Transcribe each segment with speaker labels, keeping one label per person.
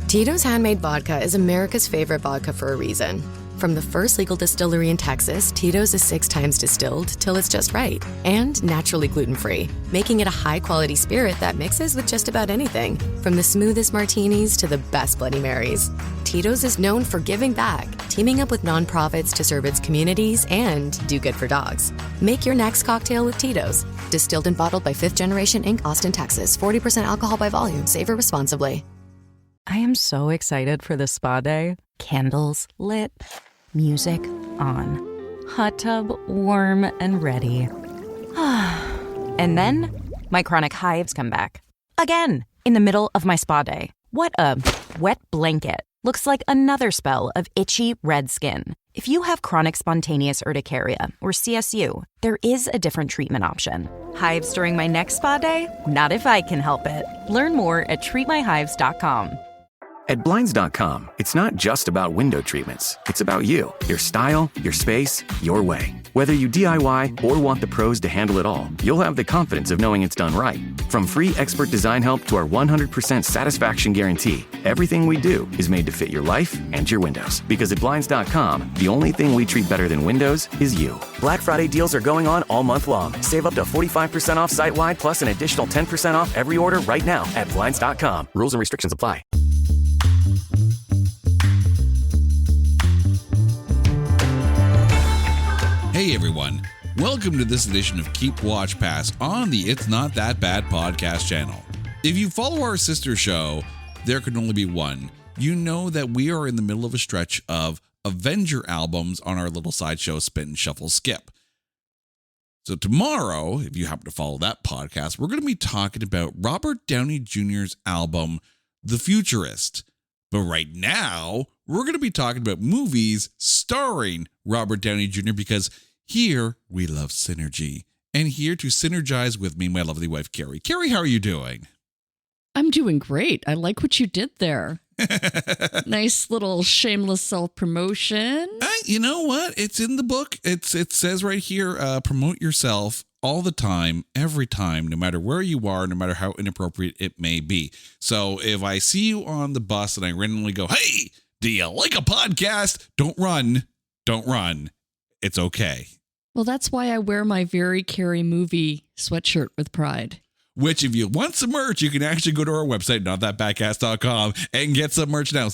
Speaker 1: Tito's Handmade Vodka is America's favorite vodka for a reason. From the first legal distillery in Texas, Tito's is 6 times distilled till it's just right. And naturally gluten-free, making it a high-quality spirit that mixes with just about anything. From the smoothest martinis to the best Bloody Marys. Tito's is known for giving back, teaming up with nonprofits to serve its communities and do good for dogs. Make your next cocktail with Tito's. Distilled and bottled by 5th Generation Inc., Austin, Texas. 40% alcohol by volume. Savor responsibly.
Speaker 2: I am so excited for this spa day. Candles lit, music on, hot tub warm and ready. And then my chronic hives come back. Again, in the middle of my spa day. What a wet blanket. Looks like another spell of itchy red skin. If you have chronic spontaneous urticaria or CSU, there is a different treatment option. Hives during my next spa day? Not if I can help it. Learn more at treatmyhives.com.
Speaker 3: At Blinds.com, it's not just about window treatments. It's about you, your style, your space, your way. Whether you DIY or want the pros to handle it all, you'll have the confidence of knowing it's done right. From free expert design help to our 100% satisfaction guarantee, everything we do is made to fit your life and your windows. Because at Blinds.com, the only thing we treat better than windows is you. Black Friday deals are going on all month long. Save up to 45% off site-wide plus an additional 10% off every order right now at Blinds.com. Rules and restrictions apply.
Speaker 4: Hey everyone, welcome to this edition of Keep Watch Pass on the It's Not That Bad podcast channel. If you follow our sister show, There Can Only Be One, you know that we are in the middle of a stretch of Avenger albums on our little sideshow Spin, Shuffle, Skip. So tomorrow, if you happen to follow that podcast, we're going to be talking about Robert Downey Jr.'s album, The Futurist. But right now, we're going to be talking about movies starring Robert Downey Jr. because here we love synergy. And here to synergize with me, my lovely wife, Carrie. Carrie, how are you doing?
Speaker 5: I'm doing great. I like what you did there. Nice little shameless self-promotion.
Speaker 4: You know what? It's in the book. It says right here, promote yourself all the time, every time, no matter where you are, no matter how inappropriate it may be. So if I see you on the bus and I randomly go, hey, do you like a podcast? Don't run. Don't run. It's okay.
Speaker 5: Well, that's why I wear my Very Carrie movie sweatshirt with pride.
Speaker 4: Which, if you want some merch, you can actually go to our website, notthatbadcast.com, and get some merch now.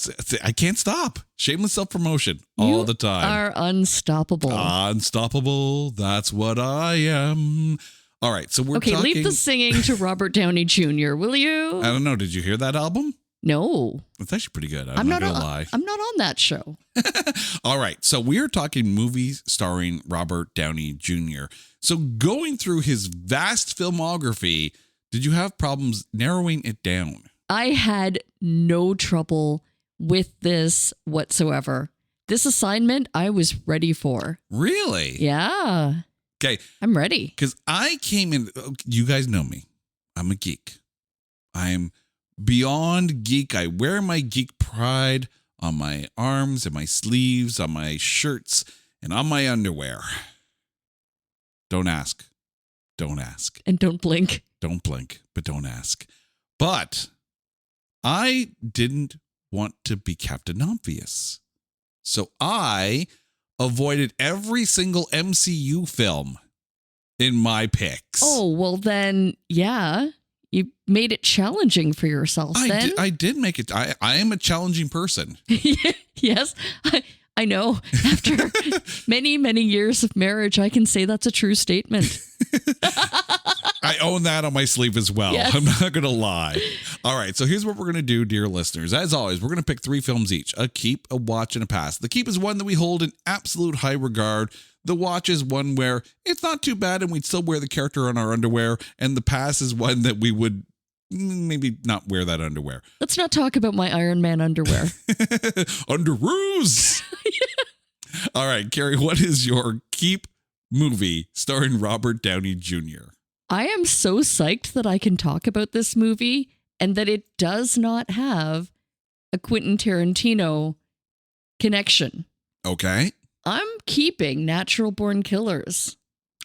Speaker 4: I can't stop. Shameless self-promotion all the time.
Speaker 5: You are unstoppable.
Speaker 4: Unstoppable. That's what I am. All right, so we're talking...
Speaker 5: Okay, leave the singing to Robert Downey Jr., will you?
Speaker 4: I don't know. Did you hear that album?
Speaker 5: No.
Speaker 4: It's actually pretty good. I'm not going to lie.
Speaker 5: I'm not on that show.
Speaker 4: All right, so we're talking movies starring Robert Downey Jr. So going through his vast filmography... Did you have problems narrowing it down?
Speaker 5: I had no trouble with this whatsoever. This assignment I was ready for.
Speaker 4: Really?
Speaker 5: Yeah.
Speaker 4: Okay.
Speaker 5: I'm ready.
Speaker 4: Because I came in, you guys know me. I'm a geek. I'm beyond geek. I wear my geek pride on my arms and my sleeves, on my shirts, and on my underwear. Don't ask. Don't ask.
Speaker 5: And don't blink.
Speaker 4: Don't blink, but don't ask. But I didn't want to be Captain Obvious. So I avoided every single MCU film in my picks.
Speaker 5: Oh, well then, yeah. You made it challenging for yourself then.
Speaker 4: I did make it. I am a challenging person.
Speaker 5: Yes, I know. After many, many years of marriage, I can say that's a true statement.
Speaker 4: I own that on my sleeve as well. Yes. I'm not going to lie. All right. So here's what we're going to do, dear listeners. As always, we're going to pick 3 films each, a keep, a watch, and a pass. The keep is one that we hold in absolute high regard. The watch is one where it's not too bad and we'd still wear the character on our underwear. And the pass is one that we would maybe not wear that underwear.
Speaker 5: Let's not talk about my Iron Man underwear.
Speaker 4: Underoos. All right, Carrie, what is your keep movie starring Robert Downey Jr.?
Speaker 5: I am so psyched that I can talk about this movie and that it does not have a Quentin Tarantino connection.
Speaker 4: Okay.
Speaker 5: I'm keeping Natural Born Killers.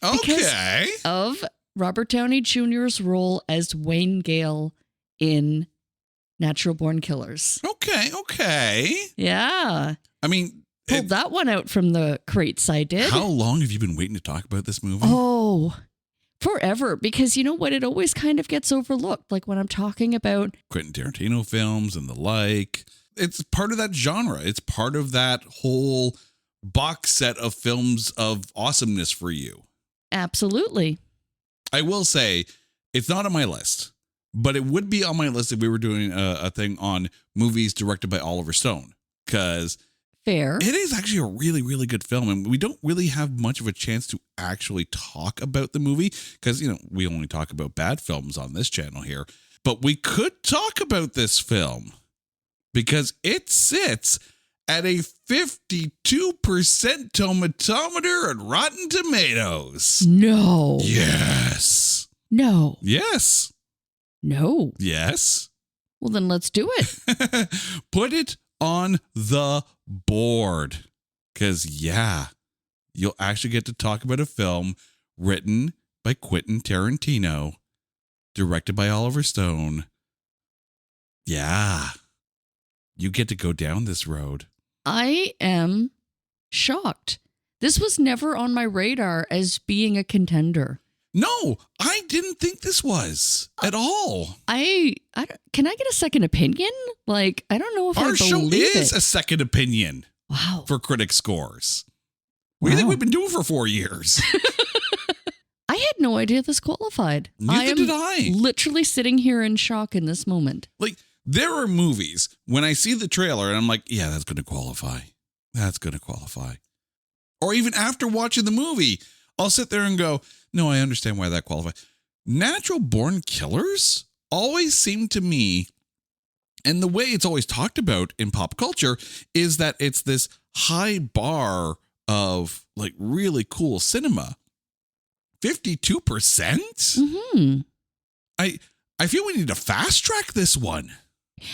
Speaker 4: Okay.
Speaker 5: Because of Robert Downey Jr.'s role as Wayne Gale in Natural Born Killers.
Speaker 4: Okay.
Speaker 5: Yeah.
Speaker 4: I mean,
Speaker 5: Pulled that one out from the crates I did.
Speaker 4: How long have you been waiting to talk about this movie?
Speaker 5: Oh, forever. Because you know what? It always kind of gets overlooked. Like when I'm talking about
Speaker 4: Quentin Tarantino films and the like. It's part of that genre. It's part of that whole box set of films of awesomeness for you.
Speaker 5: Absolutely.
Speaker 4: I will say it's not on my list, but it would be on my list if we were doing a thing on movies directed by Oliver Stone, because
Speaker 5: fair.
Speaker 4: It is actually a really, really good film. And we don't really have much of a chance to actually talk about the movie because, you know, we only talk about bad films on this channel here. But we could talk about this film because it sits at a 52% tomatometer at Rotten Tomatoes.
Speaker 5: No.
Speaker 4: Yes.
Speaker 5: No.
Speaker 4: Yes.
Speaker 5: No.
Speaker 4: Yes.
Speaker 5: Well, then let's do it.
Speaker 4: Put it on the board. Because, yeah, you'll actually get to talk about a film written by Quentin Tarantino, directed by Oliver Stone. Yeah. You get to go down this road.
Speaker 5: I am shocked. This was never on my radar as being a contender.
Speaker 4: No, I didn't think this was at all.
Speaker 5: I don't, can I get a second opinion? Like, I don't know if
Speaker 4: Our
Speaker 5: I
Speaker 4: show
Speaker 5: believe
Speaker 4: is
Speaker 5: it.
Speaker 4: a second opinion.
Speaker 5: Wow.
Speaker 4: For critic scores. What do you think we've been doing for 4 years?
Speaker 5: I had no idea this qualified.
Speaker 4: Neither did I.
Speaker 5: Literally sitting here in shock in this moment.
Speaker 4: Like, there are movies when I see the trailer and I'm like, yeah, that's going to qualify. That's going to qualify. Or even after watching the movie, I'll sit there and go, no, I understand why that qualifies. Natural Born Killers always seem to me, and the way it's always talked about in pop culture, is that it's this high bar of like really cool cinema. 52%?
Speaker 5: Mm-hmm.
Speaker 4: I feel we need to fast track this one.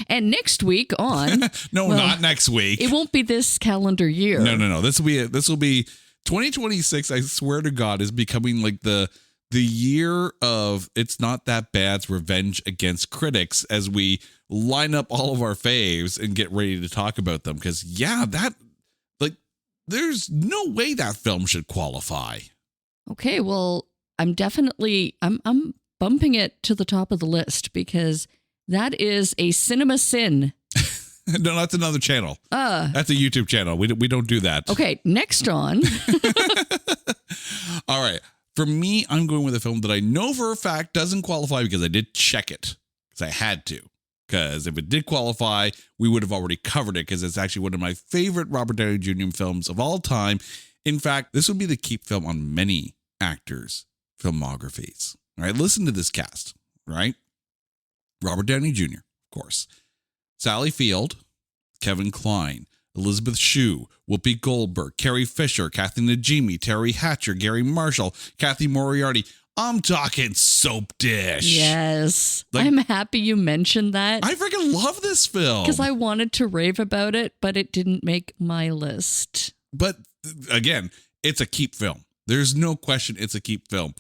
Speaker 5: And next week on...
Speaker 4: No,
Speaker 5: well,
Speaker 4: not next week.
Speaker 5: It won't be this calendar year.
Speaker 4: No. This will be 2026, I swear to God, is becoming like the year of It's Not That Bad's revenge against critics as we line up all of our faves and get ready to talk about them. Because, yeah, that, like, there's no way that film should qualify. Okay,
Speaker 5: well, I'm bumping it to the top of the list because that is a cinema sin.
Speaker 4: No, that's another channel. That's a YouTube channel. We don't do that.
Speaker 5: Okay, next on.
Speaker 4: All right. For me, I'm going with a film that I know for a fact doesn't qualify because I did check it. Because I had to. Because if it did qualify, we would have already covered it because it's actually one of my favorite Robert Downey Jr. films of all time. In fact, this would be the keep film on many actors' filmographies. All right, listen to this cast, right? Robert Downey Jr., of course. Sally Field, Kevin Kline, Elizabeth Shue, Whoopi Goldberg, Carrie Fisher, Kathy Najimy, Terry Hatcher, Gary Marshall, Kathy Moriarty. I'm talking Soap Dish.
Speaker 5: Yes.
Speaker 4: Like,
Speaker 5: I'm happy you mentioned that.
Speaker 4: I freaking love this film.
Speaker 5: Because I wanted to rave about it, but it didn't make my list.
Speaker 4: But again, it's a keep film. There's no question it's a keep film.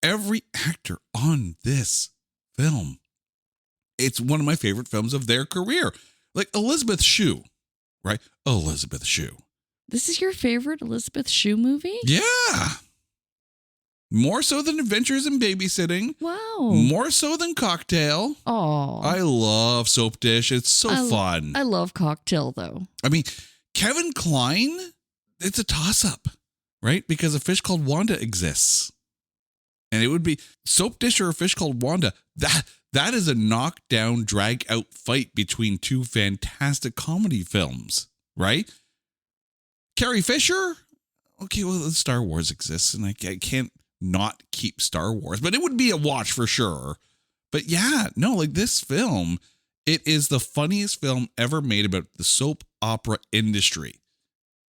Speaker 4: Every actor on this film, it's one of my favorite films of their career. Like Elizabeth Shue, right? Elizabeth Shue.
Speaker 5: This is your favorite Elizabeth Shue movie?
Speaker 4: Yeah. More so than Adventures in Babysitting.
Speaker 5: Wow.
Speaker 4: More so than Cocktail.
Speaker 5: Oh.
Speaker 4: I love Soap Dish. It's so fun.
Speaker 5: I love Cocktail, though.
Speaker 4: I mean, Kevin Kline, it's a toss-up, right? Because A Fish Called Wanda exists. And it would be Soap Dish or A Fish Called Wanda. That is a knockdown, drag-out fight between two fantastic comedy films, right? Carrie Fisher? Okay, well, Star Wars exists, and I can't not keep Star Wars, but it would be a watch for sure. But yeah, no, like this film, it is the funniest film ever made about the soap opera industry.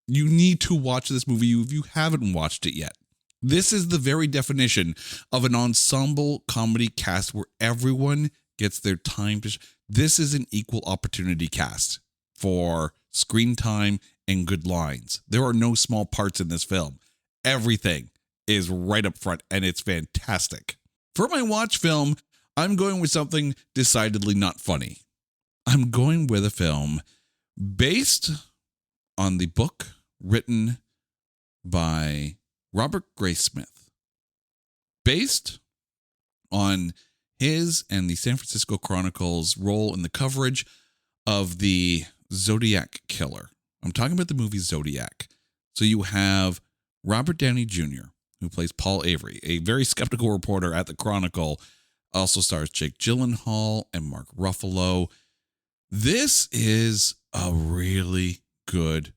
Speaker 4: You need to watch this movie if you haven't watched it yet. This is the very definition of an ensemble comedy cast where everyone gets their time to. This is an equal opportunity cast for screen time and good lines. There are no small parts in this film. Everything is right up front, and it's fantastic. For my watch film, I'm going with something decidedly not funny. I'm going with a film based on the book written by Robert Graysmith, based on his and the San Francisco Chronicle's role in the coverage of the Zodiac Killer. I'm talking about the movie Zodiac. So you have Robert Downey Jr., who plays Paul Avery, a very skeptical reporter at the Chronicle, also stars Jake Gyllenhaal and Mark Ruffalo. This is a really good,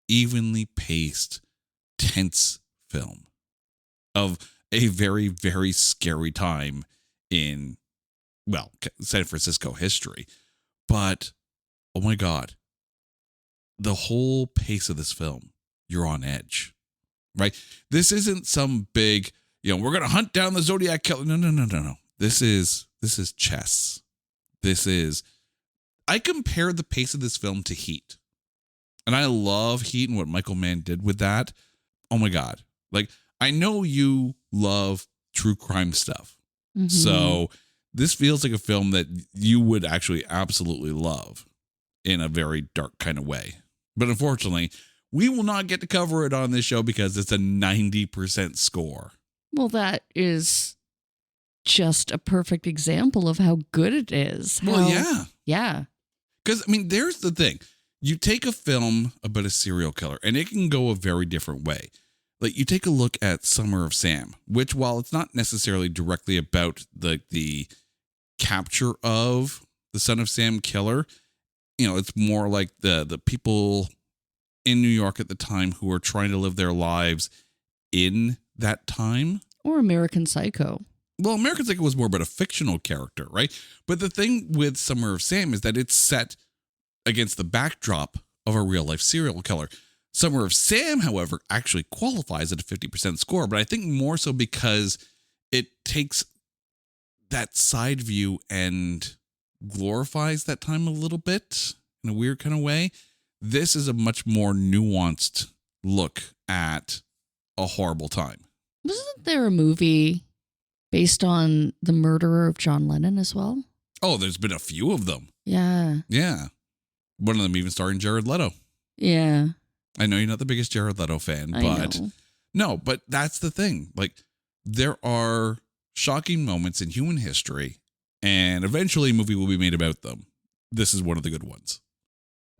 Speaker 4: evenly paced, tense film of a very, very scary time in, well, San Francisco history. But, oh my God, the whole pace of this film, you're on edge, right? This isn't some big, we're going to hunt down the Zodiac Killer. No. This is chess. I compare the pace of this film to Heat. And I love Heat and what Michael Mann did with that. Oh my God. Like, I know you love true crime stuff. Mm-hmm. So this feels like a film that you would actually absolutely love in a very dark kind of way. But unfortunately, we will not get to cover it on this show because it's a 90% score.
Speaker 5: Well, that is just a perfect example of how good it is.
Speaker 4: Well, yeah.
Speaker 5: Yeah.
Speaker 4: Because, there's the thing. You take a film about a serial killer, and it can go a very different way. Like, you take a look at Summer of Sam, which, while it's not necessarily directly about the capture of the Son of Sam killer, it's more like the people in New York at the time who are trying to live their lives in that time.
Speaker 5: Or American Psycho.
Speaker 4: Well, American Psycho was more about a fictional character, right? But the thing with Summer of Sam is that it's set against the backdrop of a real life serial killer. Summer of Sam, however, actually qualifies at a 50% score, but I think more so because it takes that side view and glorifies that time a little bit in a weird kind of way. This is a much more nuanced look at a horrible time.
Speaker 5: Wasn't there a movie based on the murderer of John Lennon as well?
Speaker 4: Oh, there's been a few of them.
Speaker 5: Yeah.
Speaker 4: Yeah. One of them even starring Jared Leto.
Speaker 5: Yeah.
Speaker 4: I know you're not the biggest Jared Leto fan, but no, but that's the thing. Like, there are shocking moments in human history, and eventually a movie will be made about them. This is one of the good ones.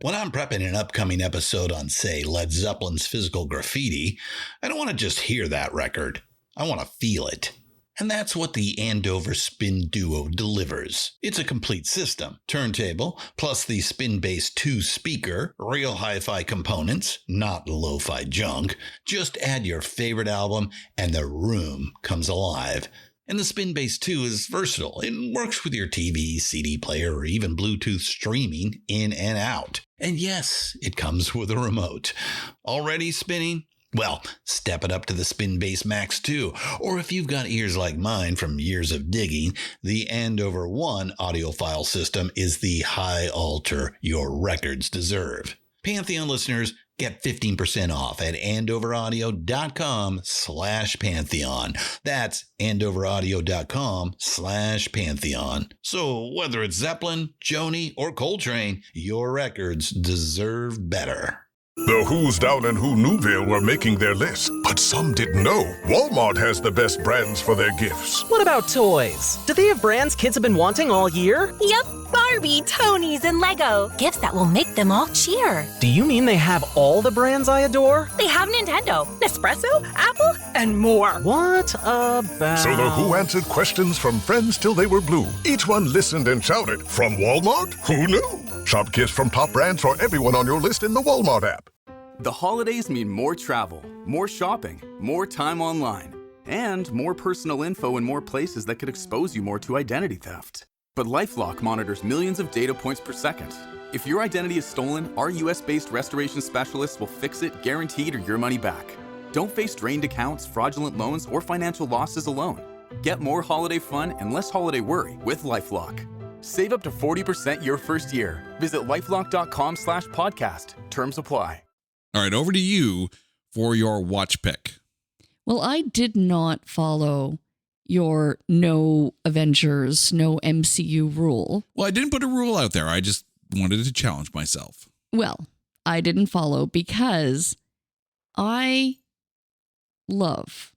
Speaker 6: When I'm prepping an upcoming episode on, say, Led Zeppelin's Physical Graffiti, I don't want to just hear that record. I want to feel it. And that's what the Andover Spin Duo delivers. It's a complete system. Turntable, plus the Spin Bass 2 speaker, real hi-fi components, not lo-fi junk. Just add your favorite album and the room comes alive. And the Spin Bass 2 is versatile. It works with your TV, CD player, or even Bluetooth streaming in and out. And yes, it comes with a remote. Already spinning? Well, step it up to the Spin Bass Max 2, or if you've got ears like mine from years of digging, the Andover One audiophile system is the high altar your records deserve. Pantheon listeners get 15% off at andoveraudio.com/Pantheon. That's andoveraudio.com/Pantheon. So whether it's Zeppelin, Joni, or Coltrane, your records deserve better.
Speaker 7: The Who's down in Who Newville were making their list, but some didn't know Walmart has the best brands for their gifts.
Speaker 8: What about toys? Do they have brands kids have been wanting all year?
Speaker 9: Yep, Barbie, Tony's, and Lego. Gifts that will make them all cheer.
Speaker 8: Do you mean they have all the brands I adore?
Speaker 9: They have Nintendo, Nespresso, Apple, and more.
Speaker 8: What about...
Speaker 7: So the Who answered questions from friends till they were blue. Each one listened and shouted, from Walmart? Who knew? Shop gifts from top brands for everyone on your list in the Walmart app.
Speaker 10: The holidays mean more travel, more shopping, more time online, and more personal info in more places that could expose you more to identity theft. But LifeLock monitors millions of data points per second. If your identity is stolen, our US-based restoration specialists will fix it, guaranteed, or your money back. Don't face drained accounts, fraudulent loans, or financial losses alone. Get more holiday fun and less holiday worry with LifeLock. Save up to 40% your first year. Visit lifelock.com/podcast. Terms apply.
Speaker 4: All right, over to you for your watch pick.
Speaker 5: Well, I did not follow your no Avengers, no MCU rule.
Speaker 4: Well, I didn't put a rule out there. I just wanted to challenge myself.
Speaker 5: Well, I didn't follow because I love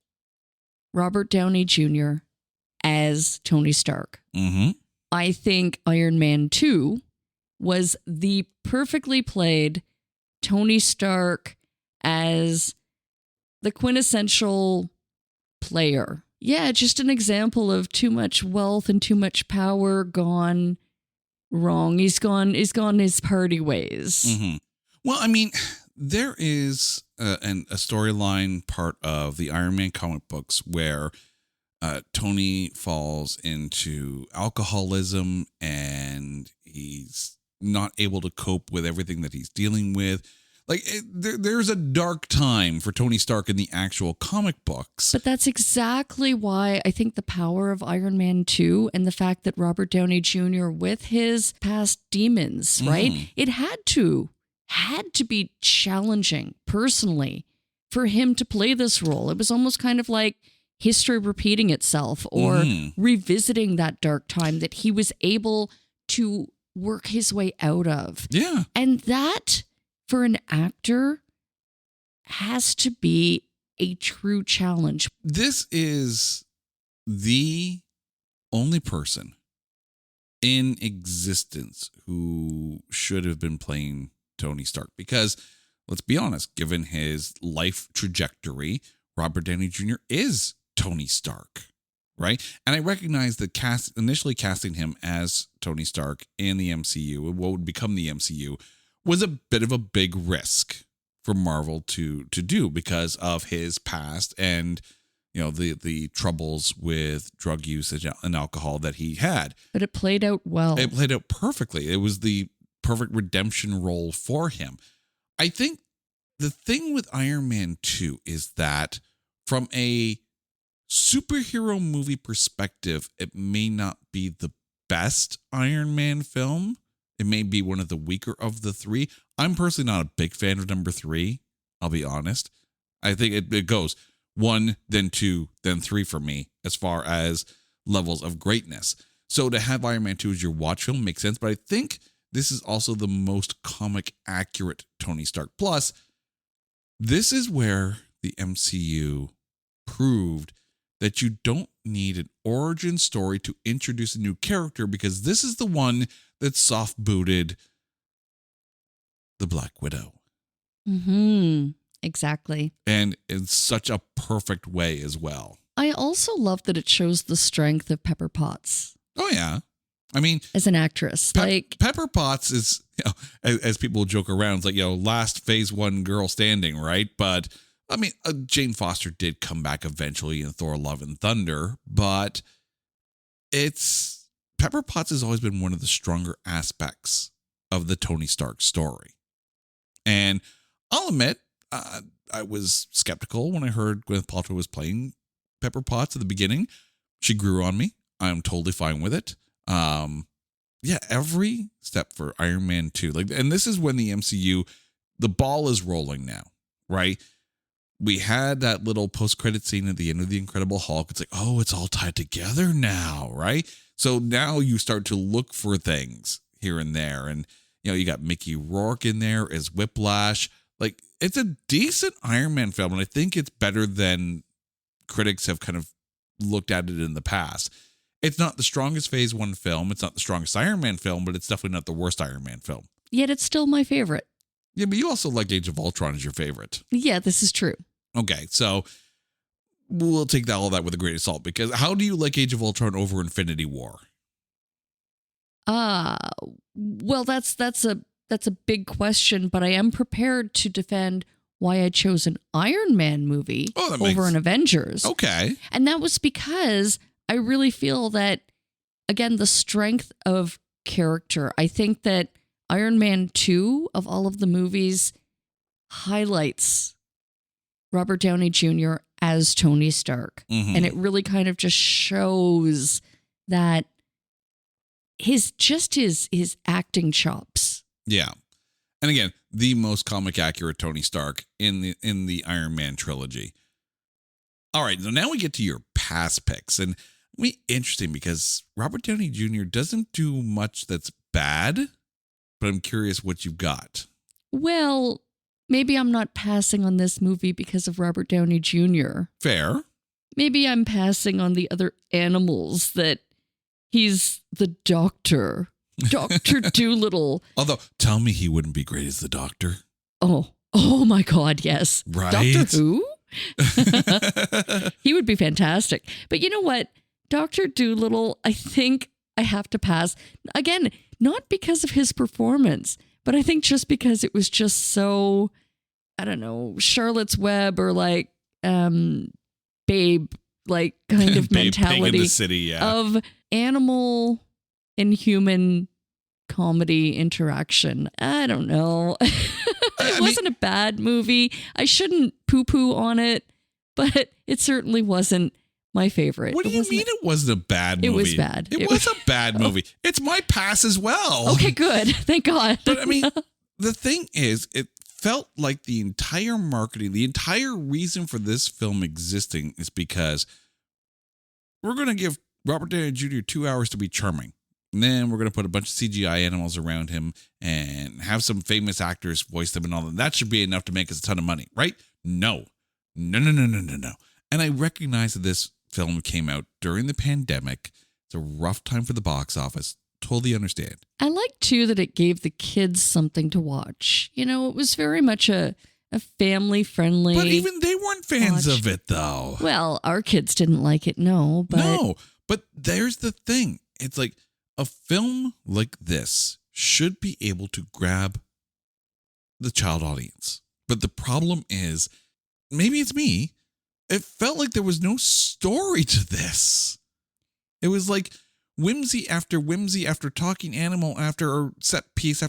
Speaker 5: Robert Downey Jr. as Tony Stark.
Speaker 4: Mm-hmm.
Speaker 5: I think Iron Man 2 was the perfectly played Tony Stark as the quintessential player. Yeah, just an example of too much wealth and too much power gone wrong. He's gone his party ways.
Speaker 4: Mm-hmm. Well, I mean, there is a storyline part of the Iron Man comic books where Tony falls into alcoholism and he's not able to cope with everything that he's dealing with. Like, there's a dark time for Tony Stark in the actual comic books.
Speaker 5: But that's exactly why I think the power of Iron Man 2 and the fact that Robert Downey Jr. with his past demons, right? It had to be challenging personally for him to play this role. It was almost kind of like history repeating itself or revisiting that dark time that he was able to work his way out of.
Speaker 4: Yeah.
Speaker 5: And that, for an actor, has to be a true challenge.
Speaker 4: This is the only person in existence who should have been playing Tony Stark because, let's be honest, given his life trajectory, Robert Downey Jr. is Tony Stark, right? And I recognize that initially casting him as Tony Stark in the MCU, what would become the MCU, was a bit of a big risk for Marvel to do because of his past and, you know, the troubles with drug usage and alcohol that he had.
Speaker 5: But it played out well.
Speaker 4: It played out perfectly. It was the perfect redemption role for him. I think the thing with Iron Man 2 is that from a superhero movie perspective, it may not be the best Iron Man film. It may be one of the weaker of the three. I'm personally not a big fan of number 3. I'll be honest. I think it goes 1, then 2, then 3 for me as far as levels of greatness. So to have Iron Man 2 as your watch film makes sense, but I think this is also the most comic accurate Tony Stark. Plus, this is where the MCU proved that you don't need an origin story to introduce a new character because this is the one that soft booted the Black Widow.
Speaker 5: Exactly.
Speaker 4: And in such a perfect way as well.
Speaker 5: I also love that it shows the strength of Pepper Potts.
Speaker 4: Oh, yeah. I mean,
Speaker 5: as an actress,
Speaker 4: Pepper Potts is, you know, as people joke around, it's like, you know, last phase 1 girl standing, right? But I mean, Jane Foster did come back eventually in Thor: Love and Thunder, but Pepper Potts has always been one of the stronger aspects of the Tony Stark story. And I'll admit, I was skeptical when I heard Gwyneth Paltrow was playing Pepper Potts at the beginning. She grew on me. I'm totally fine with it. Yeah, every step for Iron Man 2. And this is when the MCU, the ball is rolling now, right? We had that little post-credit scene at the end of The Incredible Hulk. It's like, oh, it's all tied together now, right? So now you start to look for things here and there. And, you know, you got Mickey Rourke in there as Whiplash. Like, it's a decent Iron Man film, and I think it's better than critics have kind of looked at it in the past. It's not the strongest phase 1 film. It's not the strongest Iron Man film, but it's definitely not the worst Iron Man film.
Speaker 5: Yet it's still my favorite.
Speaker 4: Yeah, but you also like Age of Ultron as your favorite.
Speaker 5: Yeah, this is true.
Speaker 4: Okay, so we'll take all that with a grain of salt, because how do you like Age of Ultron over Infinity War?
Speaker 5: Well, that's a big question, but I am prepared to defend why I chose an Iron Man movie over an Avengers.
Speaker 4: Okay.
Speaker 5: And that was because I really feel that, again, the strength of character. I think that Iron Man 2 of all of the movies highlights Robert Downey Jr. as Tony Stark. And it really kind of just shows that his acting chops.
Speaker 4: Yeah. And again, the most comic accurate Tony Stark in the Iron Man trilogy. All right, so now we get to your past picks, and it'll be interesting because Robert Downey Jr. doesn't do much that's bad but I'm curious what you've got.
Speaker 5: Well, maybe I'm not passing on this movie because of Robert Downey Jr.
Speaker 4: Fair.
Speaker 5: Maybe I'm passing on the other animals that he's the doctor. Dr. Doolittle.
Speaker 4: Although, tell me he wouldn't be great as the Doctor.
Speaker 5: Oh my God, yes.
Speaker 4: Right?
Speaker 5: Doctor Who? He would be fantastic. But you know what? Dr. Doolittle, I think I have to pass. Again, not because of his performance, but I think just because it was just so, I don't know, Charlotte's Web or like Babe, like kind of
Speaker 4: Babe,
Speaker 5: mentality
Speaker 4: Pig in the City, yeah.
Speaker 5: of animal and human comedy interaction. I don't know. It wasn't a bad movie. I shouldn't poo-poo on it, but it certainly wasn't my favorite.
Speaker 4: What do you mean it wasn't a bad movie?
Speaker 5: It was bad.
Speaker 4: It was a bad movie. It's my pass as well.
Speaker 5: Okay, good. Thank God.
Speaker 4: But I mean, the thing is, it felt like the entire marketing, the entire reason for this film existing is because we're going to give Robert Downey Jr. 2 hours to be charming. And then we're going to put a bunch of CGI animals around him and have some famous actors voice them and all that. That should be enough to make us a ton of money, right? No. And I recognize that this film came out during the pandemic. It's a rough time for the box office. Totally understand.
Speaker 5: I like, too, that it gave the kids something to watch. You know, it was very much a family-friendly...
Speaker 4: But even they weren't fans of it, though.
Speaker 5: Well, our kids didn't like it, no.
Speaker 4: But there's the thing. It's like a film like this should be able to grab the child audience. But the problem is, maybe it's me, it felt like there was no story to this. It was like whimsy after talking animal after set piece,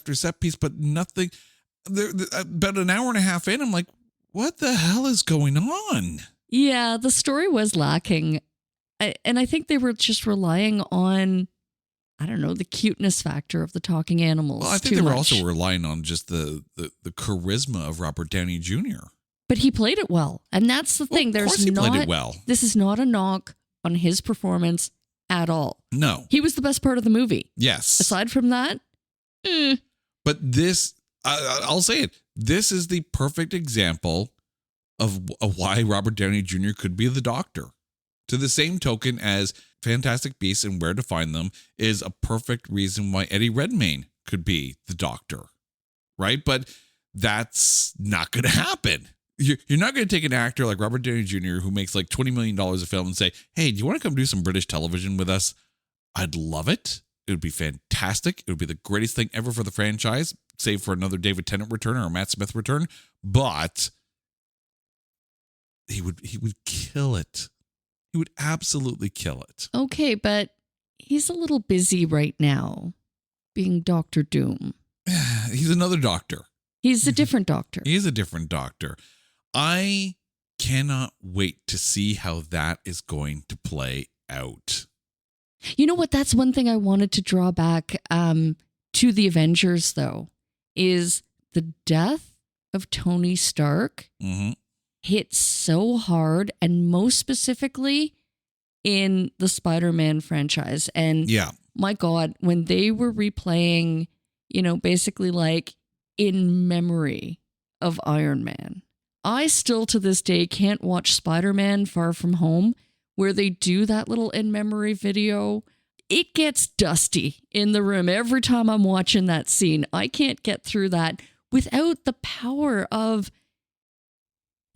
Speaker 4: but nothing. About an hour and a half in, I'm like, what the hell is going on?
Speaker 5: Yeah, the story was lacking. And I think they were just relying on, I don't know, the cuteness factor of the talking animals.
Speaker 4: Well, I think they were also relying on just the charisma of Robert Downey Jr.
Speaker 5: But he played it well. And that's the thing.
Speaker 4: Of course he played it well.
Speaker 5: This is not a knock on his performance at all.
Speaker 4: No.
Speaker 5: He was the best part of the movie.
Speaker 4: Yes.
Speaker 5: Aside from that,
Speaker 4: But this, I'll say it, this is the perfect example of why Robert Downey Jr. could be the Doctor. To the same token as Fantastic Beasts and Where to Find Them is a perfect reason why Eddie Redmayne could be the Doctor, right? But that's not going to happen. You're not going to take an actor like Robert Downey Jr. who makes like $20 million a film and say, hey, do you want to come do some British television with us? I'd love it. It would be fantastic. It would be the greatest thing ever for the franchise, save for another David Tennant return or a Matt Smith return. But he would kill it. He would absolutely kill it.
Speaker 5: Okay, but he's a little busy right now being Dr. Doom.
Speaker 4: He's another doctor.
Speaker 5: He's a different doctor.
Speaker 4: He is a different doctor. I cannot wait to see how that is going to play out.
Speaker 5: You know what? That's one thing I wanted to draw back to the Avengers, though, is the death of Tony Stark hit so hard, and most specifically in the Spider-Man franchise. And my God, when they were replaying, you know, basically like in memory of Iron Man, I still to this day can't watch Spider-Man Far From Home, where they do that little in-memory video. It gets dusty in the room every time I'm watching that scene. I can't get through that without the power of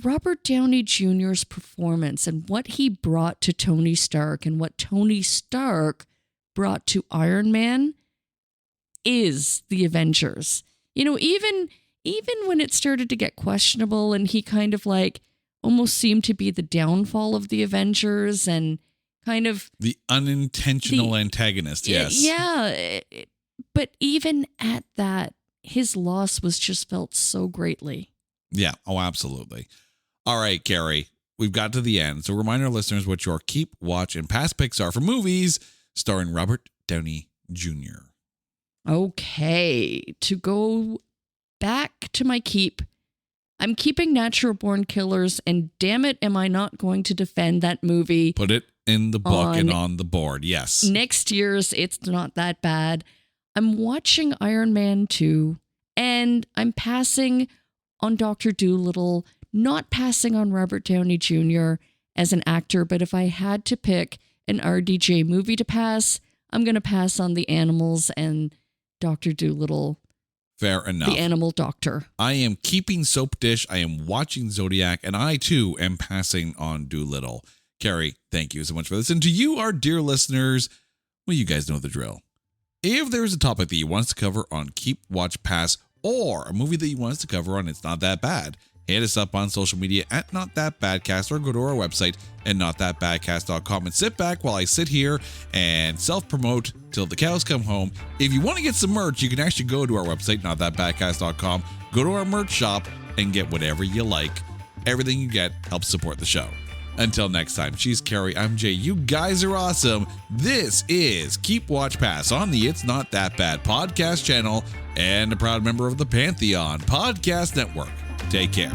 Speaker 5: Robert Downey Jr.'s performance and what he brought to Tony Stark and what Tony Stark brought to Iron Man is the Avengers. You know, even when it started to get questionable and he kind of like almost seemed to be the downfall of the Avengers and kind of
Speaker 4: the unintentional antagonist. Yes.
Speaker 5: Yeah. But even at that, his loss was just felt so greatly.
Speaker 4: Yeah. Oh, absolutely. All right, Carrie, we've got to the end. So remind our listeners what your keep, watch, and past picks are for movies starring Robert Downey Jr.
Speaker 5: Okay. To go back to my keep, I'm keeping Natural Born Killers, and damn it, am I not going to defend that movie.
Speaker 4: Put it in the book and on the board. Yes.
Speaker 5: Next year's It's Not That Bad. I'm watching Iron Man 2, and I'm passing on Dr. Dolittle, not passing on Robert Downey Jr. as an actor, but if I had to pick an RDJ movie to pass, I'm going to pass on the animals and Dr. Dolittle.
Speaker 4: Fair enough.
Speaker 5: The animal doctor.
Speaker 4: I am keeping Soap Dish. I am watching Zodiac, and I too am passing on Dolittle. Carrie, thank you so much for this. And to you, our dear listeners, well, you guys know the drill. If there's a topic that you want us to cover on Keep Watch Pass, or a movie that you want us to cover on It's Not That Bad, hit us up on social media at Not That Badcast, or go to our website at notthatbadcast.com and sit back while I sit here and self-promote till the cows come home. If you want to get some merch, you can actually go to our website, notthatbadcast.com, go to our merch shop, and get whatever you like. Everything you get helps support the show. Until next time, she's Carrie, I'm Jay. You guys are awesome. This is Keep Watch Pass on the It's Not That Bad podcast channel and a proud member of the Pantheon Podcast Network. Take care.